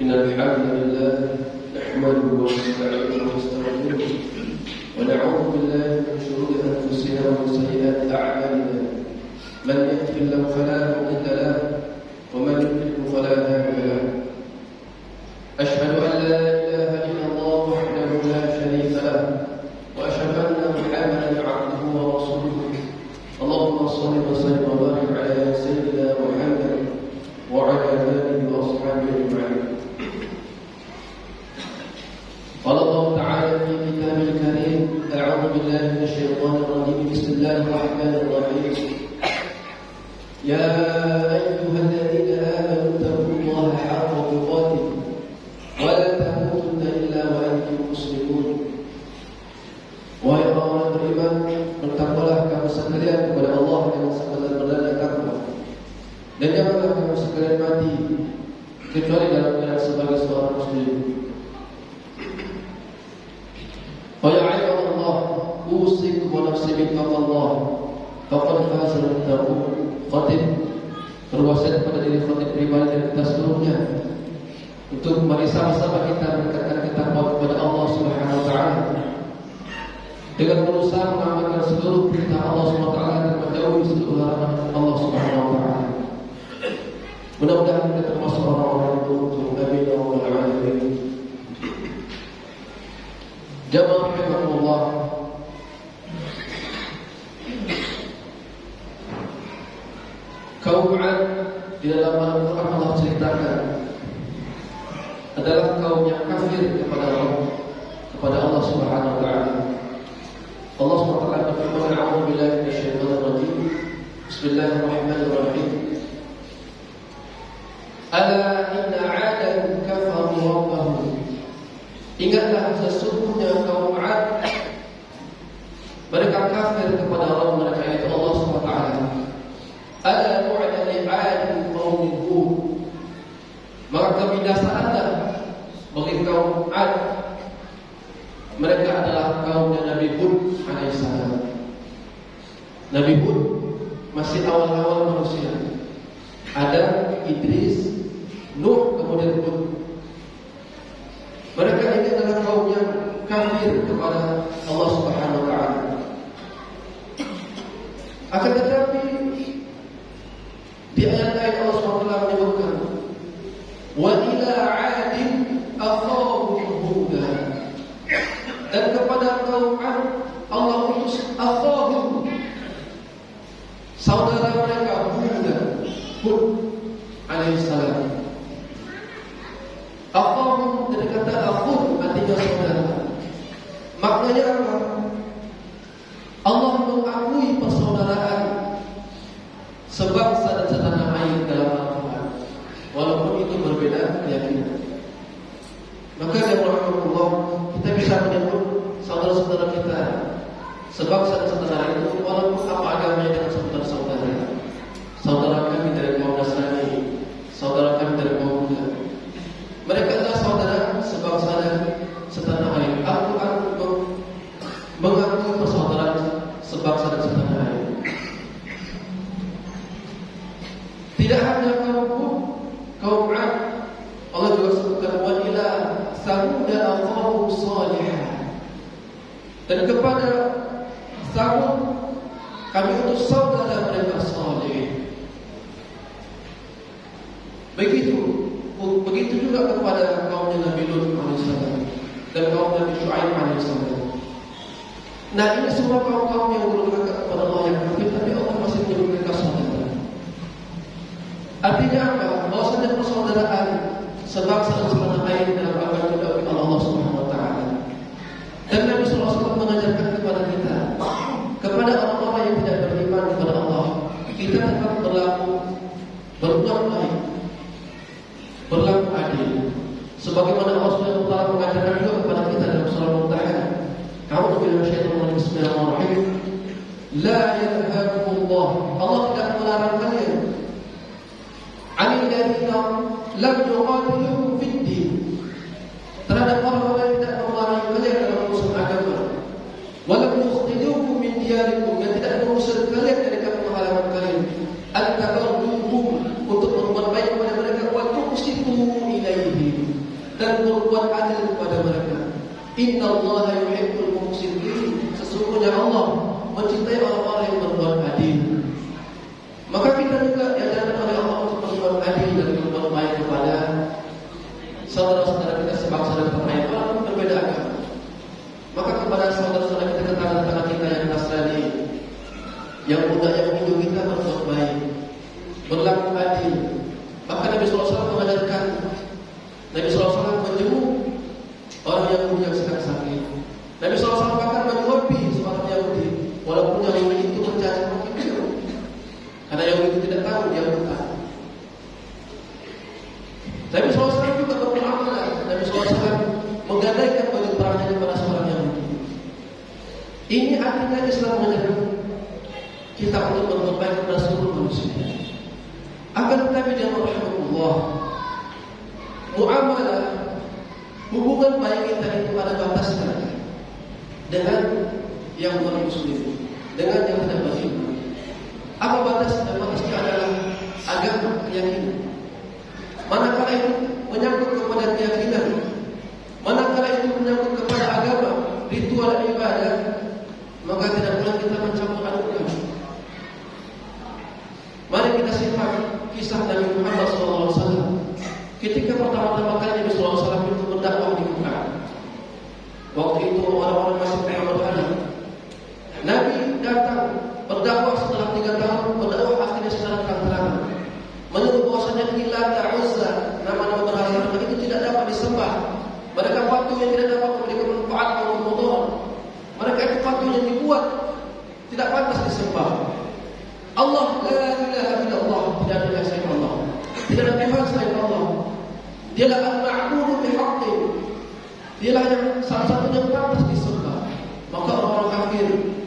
إن الحمد لله نحمده ونستعينه ونستغفره ونعوذ بالله من شرور أنفسنا ومن سيئات أعمالنا من يهده الله فلا مضل له ومن يضلل فلا هادي له أشهد أن لا إله إلا الله وحده لا شريك له وأشهد أن محمدا عبده ورسوله اللهم صل وسلم وبارك على سيدنا محمد وعلى آله وأصحابه أجمعين. قال الله تعالى في كتابه الكريم: أعوذ بالله من الشيطان الرجيم. بسم الله الرحمن الرحيم. يا أيها الذين آمنوا اتقوا الله حق تقاته ولا تموتن إلا وأنتم مسلمون. Wahai orang-orang beriman, bertakwalah kamu sekalian kepada Allah dengan sebenar-benarnya takwa, dan janganlah kamu sekalian mati kecuali dalam keadaan sebagai seorang muslim. Wa ya ibadallah, usikum wa nafsi bittaqwallah faqad faza al-muttaqun. Khatib berwasiat kepada diri khatib pribadi dan kita seluruhnya untuk mari sama-sama kita meningkatkan ketakwaan kepada Allah Subhanahu wa taala dengan berusaha mengamalkan seluruh perintah Allah Subhanahu wa taala dan menjauhi seluruh larangan Allah Subhanahu wa taala. Mudah-mudahan kita termasuk orang-orang itu. Amin ya rabbal alamin. Jamaah rahimahullah, kaum 'Ad di dalam Al-Quran Allah ceritakan adalah kaum yang kafir kepada Allah Subhanahu wa taala. Allah SWT berfirman: A'udzu billahi minasyaitonir rajim. Bismillahirrahmanirrahim. Ala inna 'adan kafaru rabbahum. Ingatlah sesungguhnya kaum 'Ad mereka kafir kepada Rabb mereka, yaitu Allah SWT. Ala bu'dan li 'adin qaum Hud. Maka kebinasaanlah bagi kaum 'Ad. Mereka adalah kaumnya Nabi Hud alaihissalam. Nabi Hud masih awal-awal manusia. Ada Idris, Nuh, kemudian Hud. Mereka ini adalah kaum yang kafir kepada Allah Subhanahu wa taala. Akan tetapi di ayat lain Allah Subhanahu wa taala menyebutkan, wa ila 'adin akhahum Huda. Dan kepada kaum 'Ad Allah utus akhahum, saudara mereka Hud alaihissalam. Akhahum dari kata akhun, artinya saudara. Maknanya apa? Allah mengakui persaudaraan sebangsa dan setanah air dalam Al-Quran, walaupun itu berbeda keyakinan. Maka ya Allah, kita bisa menyebut saudara-saudara kita sebangsa dan setanah air itu walaupun apa agamanya dengan saudara-saudara. Saudara kami dari kaum Nasrani, saudara kami dari kaum Buddha. Mereka adalah saudara sebangsa dan setanah air. Al-Quran mengakui persaudaraan sebangsa dan setanah air. Tidak hanya kaum 'Ad, Allah juga sebutkan wa ila Samud akhahum Salih. Dan kepada Samud kami utus saudara mereka Salih. Begitu juga kepada kaumnya Nabi Lut alaihissalam dan kaum Nabi Syu'aib alaihissalam. Nah, ini semua kaum-kaum yang durhaka kepada Allah, yang kafir, tapi Allah masih menyebut mereka saudara. Artinya apa? Bahwasanya persaudaraan sebangsa dan setanah air dalam agama itu diakui Allah Subhanahu wa taala. Dan Nabi sallallahu alaihi wasallam mengajarkan kepada kita, kepada orang-orang yang tidak beriman kepada Allah, kita tetap berbuat baik, berlaku adil, sebagaimana Allah Subhanahu wa taala mengajarkan juga kepada kita dalam surah Al-Mumtahanah. A'udzu billahi minasyaitonir rajim. Bismillahirrahmanirrahim. La yanhaakumullah. Allah tidak melarang kalian 'anil ladzina lam yuqatilukum fid din. Terhadap orang-orang yang tidak memerangi kalian dalam urusan agama. Wa lam yukhrijukum min diyarikum, yang tidak mengusir kalian dari kampung halaman kalian. An tabarruhum, untuk berbuat baik kepada mereka, wa tuqsitu ilaihim, Innallaha yuhibbul muqsitin. Sesungguhnya Allah mencintai orang-orang yang berbuat adil. Maka kita juga diajarkan oleh Allah untuk berbuat adil dan berbuat baik kepada saudara-saudara kita sebangsa dan tanah walaupun berbeda agama. Maka kepada saudara-saudara kita, tetangga-tetangga kita yang Nasrani, yang muda, yang Hindu, kita berbuat baik, berlaku adil. Bahkan Nabi SAW mengajarkan, Nabi SAW menjenguk orang Yahudi yang sedang sakit. Nabi SAW bahkan menyuapi seorang Yahudi, walaupun Yahudi itu mencaci maki dia, karena Yahudi itu tidak tahu dia buta. Nabi SAW juga bermuamalah. Nabi SAW menggadaikan baju perangnya kepada seorang Yahudi. Ini artinya Islam mengajarkan kita untuk berbuat baik kepada seluruh manusia. Akan tetapi jemaah rahimahullah, muamalah, hubungan baik kita itu ada batasnya dengan yang non-muslim, dengan yang tidak beriman. Apa batasnya? Batasnya adalah agama, keyakinan. Manakala itu menyangkut kepada keyakinan, manakala itu menyangkut kepada agama, ritual ibadah, maka tidak boleh kita mencampur adukkan. Mari kita simak kisah Nabi Muhammad SAW ketika pertama-tama kali Nabi SAW itu berdakwah di Mekah. Waktu itu orang-orang masih tengah berada. Nabi datang berdakwah setelah 3 tahun, berdakwah akhirnya secara terang-terangan, menyebut bahwasanya Lat, Uzza, nama-nama berhala itu tidak dapat disembah. Mereka patung yang tidak dapat memberikan manfaat maupun mudarat. Mereka itu patung yang dibuat tidak pantas disembah. Allah, la ilaha illallah, tidak ada selain Allah, tidak ada Tuhan selain Allah. Dialah al-ma'budu bihaqqin, dialah yang satu-satunya yang pantas disembah. Maka orang-orang kafir,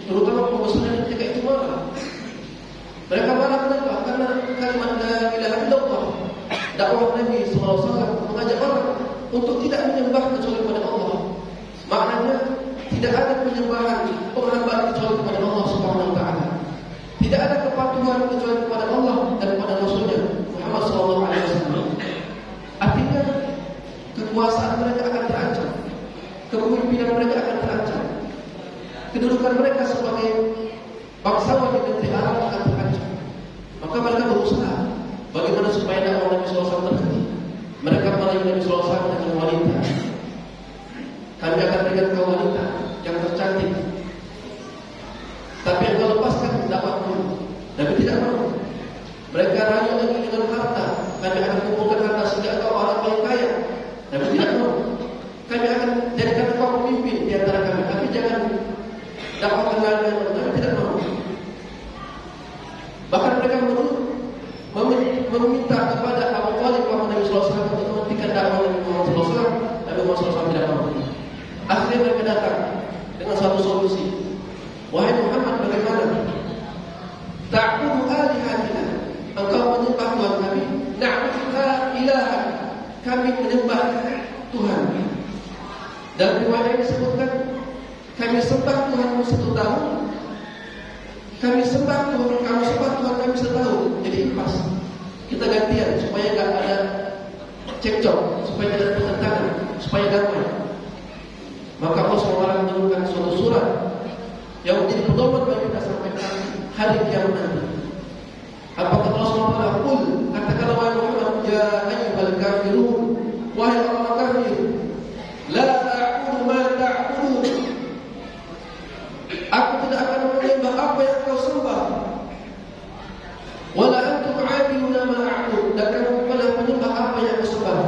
terutama kaum muslimin ketika itu marah. Mereka marah kenapa? Karena kalimat la ilaha illallah, dakwah Nabi SAW mengajak orang untuk tidak menyembah kecuali kepada Allah. Maknanya tidak ada penyembahan, penghambaan kecuali kepada Allah Subhanahu wa taala. Tidak ada kepatuhan kecuali kepada Allah dan kepada Rasulnya Muhammad SAW. Artinya kekuasaan mereka akan terancam, kepemimpinan mereka akan terancam, kedudukan mereka sebagai bangsawan di negeri Arab akan terancam. Maka mereka berusaha bagaimana supaya dakwah Nabi SAW terhenti. Mereka merayu Nabi SAW dengan wanita. Kami akan berikan kau wanita yang tercantik, tapi yang kau lepaskan dakwahmu. Nabi tidak mau. Mereka rayu lagi dengan harta. Kami akan kumpulkan harta sehingga kau orang yang kaya. Nabi tidak mau. Kami akan jadikan kau pemimpin di antara kami, tapi jangan dakwahkan lagi. Nabi tidak mau. Bahkan mereka meminta kepada Abu Thalib kepada Nabi SAW untuk menghentikan dakwah Nabi Muhammad SAW. Nabi Muhammad SAW tidak mau. Akhirnya mereka datang dengan satu solusi. Wahai Muhammad, bagaimana? Ta'budu alihatina, engkau menyembah Tuhan kami. Na'buduha ilahan, kami menyembah Tuhan. Dalam riwayat ini disebutkan, kami sembah Tuhanmu 1 tahun, kami sembah Tuhan, kamu sembah Tuhan kami 1 tahun. Jadi pas kita gantian supaya tidak ada cekcok, supaya tidak ada pertentangan, supaya damai. Maka Allah SWT menurunkan suatu surat yang menjadi pedoman bagi kita sampai hari kiamat nanti. Apa kata Allah SWT? Qul, katakanlah wahai Muhammad, ya ayyuhal kafirun, wahai orang kafir, la a'budu ma ta'budun, aku tidak akan menyembah apa yang kau sembah. Wala antum 'abiduna ma a'bud, dan kamu bukanlah menyembah apa yang aku sembah.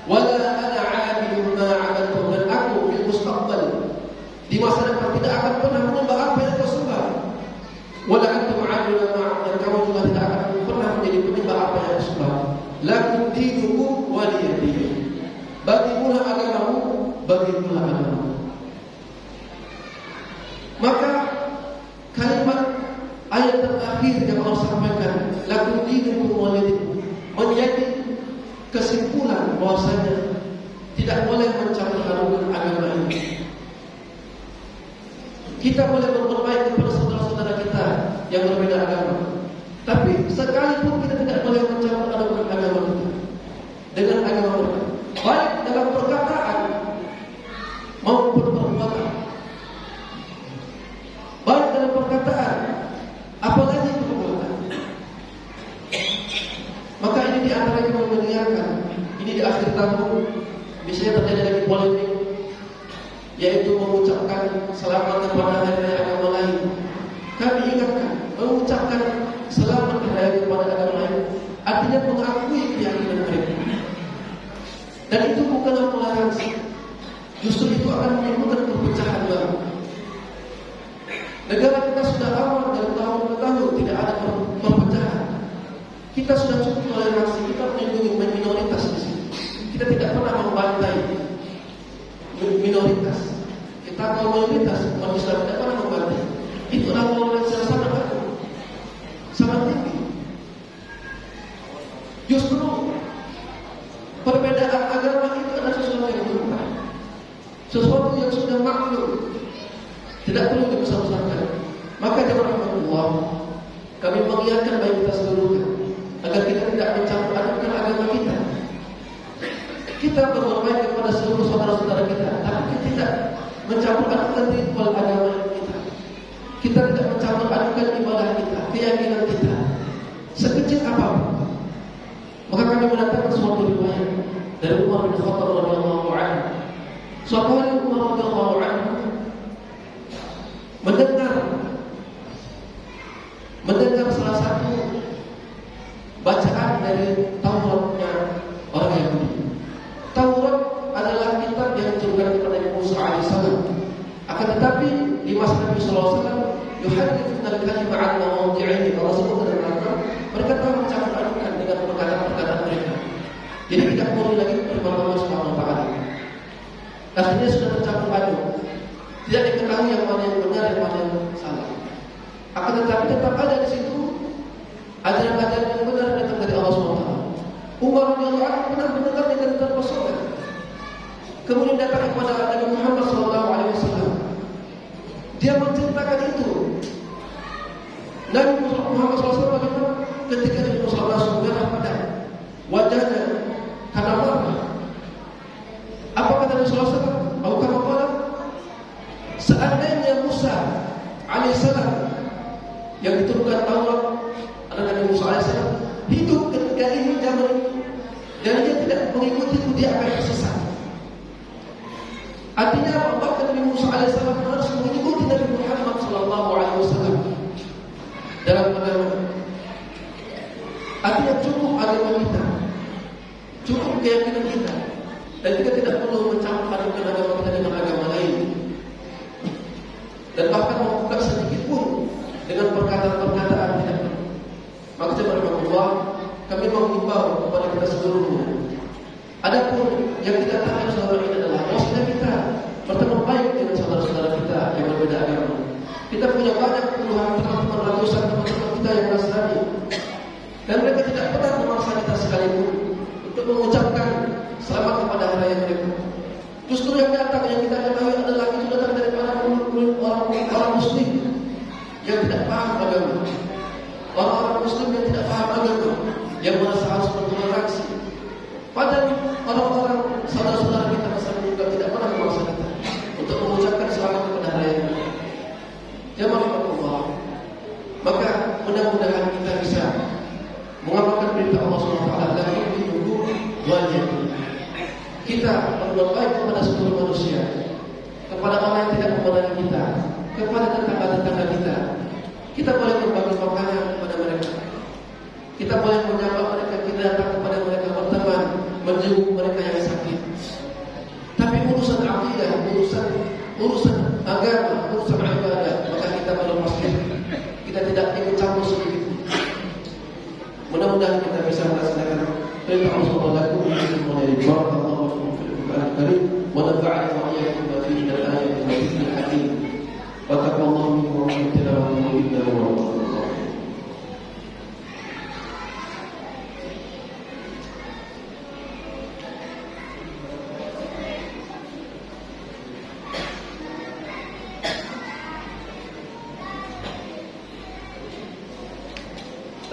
Wala ana 'abidun ma 'abadtum, dan aku fil mustaqbal, di masa depan tidak akan pernah menyembah apa yang kau sembah. Wala antum 'abiduna ma a'bud, dan kamu juga tidak akan pernah menjadi penyembah apa yang kau sembah. Lakum dinukum waliyadin, bagi pula agamamu, bagi pula agamamu. Maka kalimat ayat terakhir yang Allah sampaikan, lakum dinukum waliyadin, menjadi kesimpulan bahwasanya tidak boleh mencampur adukkan agama ini. Kita boleh berbuat baik kepada saudara-saudara kita yang berbeda agama, tapi sekalipun kita tidak boleh mencampur adukkan agama kita dengan agama mereka, baik dalam perkataan perkataan, apalagi perbuatan. Maka ini di antara yang mendengarkan. Ini di akhir tahun biasanya terjadi lagi polemik, yaitu mengucapkan selamat kepada hari raya agama lain. Kami ingatkan, mengucapkan selamat hari raya kepada agama lain artinya mengakui keyakinan mereka. Dan itu bukanlah toleransi. Justru itu akan menimbulkan perpecahan baru. Negara kita sudah aman dari tahun ke tahun, tidak ada perpecahan. Kita sudah cukup toleransi, kita melindungi minoritas di sini. Kita tidak pernah membantai minoritas. Kita kalau mayoritas, umat Islam tidak pernah membantai. Itu adalah toleransi yang sangat bagus, sangat tinggi. Justru perbedaan agama itu adalah sesuatu yang lumrah, sesuatu yang sudah maklum, tidak perlu dibesar-besarkan. Maka jemaah Allah, kami mengingatkan baik kita seluruhnya agar kita tidak mencampur adukan agama kita. Kita berbuat baik kepada seluruh saudara-saudara kita, tapi kita tidak mencampur adukan ritual agama kita. Kita tidak mencampur adukan ibadah kita, keyakinan kita, sekecil apapun. Maka kami mendatangkan suatu riwayat dari Umar bin Khattab radhiyallahu anhu. Suatu hari Umar radhiyallahu anhu mendengar salah satu bacaan dari Tauratnya orang Yahudi. Taurat adalah kitab yang diturunkan kepada Nabi Musa alaihissalam. Akan tetapi di masa Nabi sallallahu alaihi wasallam yuharrifuna al-kalima 'an mawadhi'ihi. Allah sebut dalam Al-Qur'an, mereka telah mencampur-adukan dengan perkataan-perkataan mereka. Jadi tidak boleh lagi firman Allah Subhanahu wa taala. Artinya sudah tercampur aduk. Tidak diketahui yang mana yang benar, yang mana yang salah. Akan tetapi tetap ada di situ ajaran-ajaran yang benar datang dari Allah Subhanahu wa taala. Umar radhiyallahu anhu pernah mendengar dengan terpesona. Kemudian datang kepada Nabi Muhammad sallallahu alaihi wasallam. Dia menceritakan itu. Nabi Muhammad SAW bagaimana ketika Nabi Muhammad SAW merah pada wajahnya karena marah. Apa kata Nabi SAW? Aku kata malam, seandainya Musa alaihissalam yang diturunkan Taurat adalah Nabi Musa alaihissalam hidup ketika ini zaman ini dan dia tidak mengikuti itu, dia akan tersesat. Artinya apa? Nabi Musa alaihissalam harus mengikuti Nabi Muhammad SAW dalam agama. Artinya cukup agama kita, cukup keyakinan kita, dan kita tidak perlu mencampur adukan agama kita dengan agama lain. Dan bahkan membuka sedikit pun dengan perkataan-perkataan tidak perlu. Maka jemaah Allah, kami mengimbau kepada kita seluruhnya. Adapun yang kita tahu selama ini adalah bahwa kita berteman baik dengan saudara-saudara kita yang berbeda agama. Kita punya banyak puluhan teman-teman, ratusan teman-teman kita yang Nasrani, dan mereka tidak pernah memaksa kita sekalipun untuk mengucapkan selamat kepada hari raya mereka. Justru yang datang yang kita ketahui adalah itu datang dari orang Muslim yang tidak paham agama, orang-orang Muslim yang tidak paham agama, yang merasa harus bertoleransi. Padahal orang-orang saudara-saudara kita Nasrani juga tidak pernah memaksa kita untuk mengucapkan selamat kepada hari raya mereka. Jemaah Allah, maka mudah-mudahan kita bisa mengamalkan perintah Allah Subhanahu wa taala dan menunggu wajib. Kita berbuat baik kepada seluruh manusia, kepada orang yang tidak memandang kita, kepada tetangga-tetangga kita. Kita boleh berbagi makanan kepada mereka. Kita boleh menyapa mereka, kita datang kepada mereka berteman, menjenguk mereka yang sakit. Tapi urusan akidah, urusan agama, urusan ibadah, maka kita belum pasti. Kita tidak ikut campur sedikit. Mudah-mudahan kita bisa melaksanakan perintah Allah Subhanahu wa taala. Wa nafa'ana wa iyyakum bima fihi min al-ayati wa dhikril hakim. Wa taqabbalallahu minna wa minkum tilawatan innahu huwal ghafurur rahim.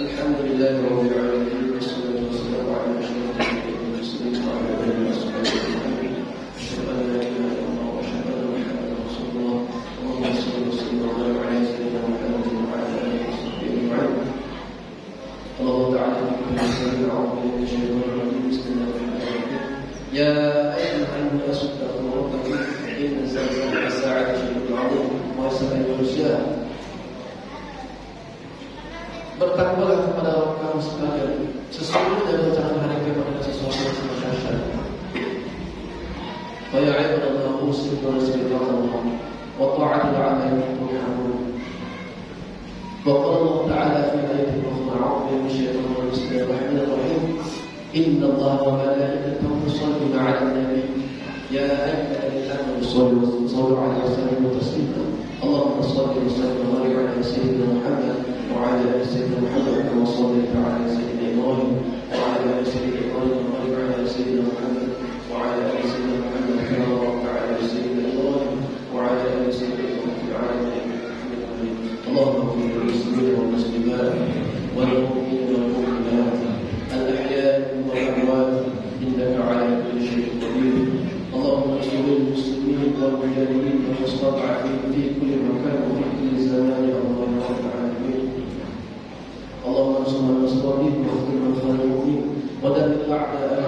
Alhamdulillahi rabbil alamin, wassalatu wassalamu ala asyrafil mursalin wa ala alihi wa sahbihi ajma'in. Asyhadu an la ilaha illallah wa asyhadu anna Muhammadan rasulullah. Allahumma shalli wa sallim wa barik ala sayyidina Muhammad يا أيها الناس اتقوا ربكم إن زلزلة الساعة شيء عظيم ويسر manusia. Bertakwalah kepada Rabb kamu sekalian. Sesungguhnya rencana hari kiamat adalah sesuatu yang sangat dahsyat. Fa ya ibadallah usikum wa nasihatullah wa ta'atul 'ala turhamun. Wa qala Allah ta'ala fi ayatin ukhra a'udzu billahi minasyaitonir rajim. Inna Allah wa malaikatahu yusalluna 'alan nabi ya ayyuhalladzina amanu sallu 'alaihi wa sallimu taslima. Allahumma shalli wa sallim wa barik 'ala sayyidina Muhammad وعلى آل سيدنا محمد كما صليت على سيدنا إبراهيم وعلى آل سيدنا إبراهيم وبارك على سيدنا محمد وعلى آل سيدنا محمد كما باركت على سيدنا إبراهيم وعلى آل سيدنا إبراهيم في العالمين إنك حميد مجيد. اللهم اغفر للمسلمين والمسلمات والمؤمنين والمؤمنات الأحياء والأموات إنك على كل شيء قدير. اللهم اغفر للمسلمين والمجاهدين والمستضعفين في كل مكان وفي كل زمان يا الله يا رب العالمين. اللهم انصر المصابين واخذل من خان المؤمنين ودمر اعداء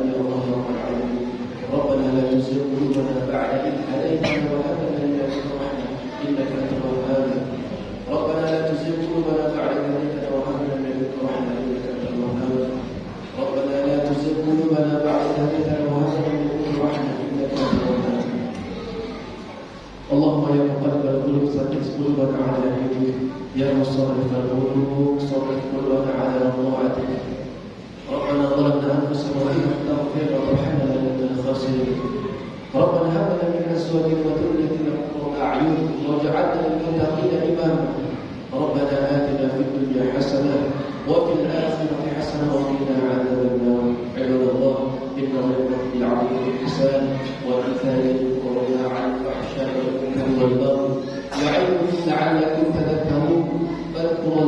يا الله يا رب العالمين. ربنا لا تزغ قلوبنا بعد إذ هديتنا وهب لنا من لدنك رحمة إنك أنت الوهاب. ربنا لا تزغ قلوبنا بعد إذ هديتنا وهب لنا من لدنك رحمة إنك أنت الوهاب. ربنا لا تزغ قلوبنا بعد إذ هديتنا وهب لنا من لدنك رحمة إنك أنت الوهاب. اللهم يا مقلب القلوب ثبت قلوبنا على دينك يا مصرف القلوب صرف قلوبنا على طاعتك. ربنا ظلمنا انفسنا وان لم تغفر وترحمنا لنكن من الخاسرين. ربنا هب لنا من ازواجنا وذريتنا قرة اعين واجعلنا للمتقين اماما. ربنا اتنا في الدنيا حسنه وفي الاخره حسنه وقنا عذاب النار. عباد الله ان الله بالعدل والاحسان وايتاء القربى عن الفحشاء والمنكر والبغي يعظكم لعلكم تذكرون. فاذكروا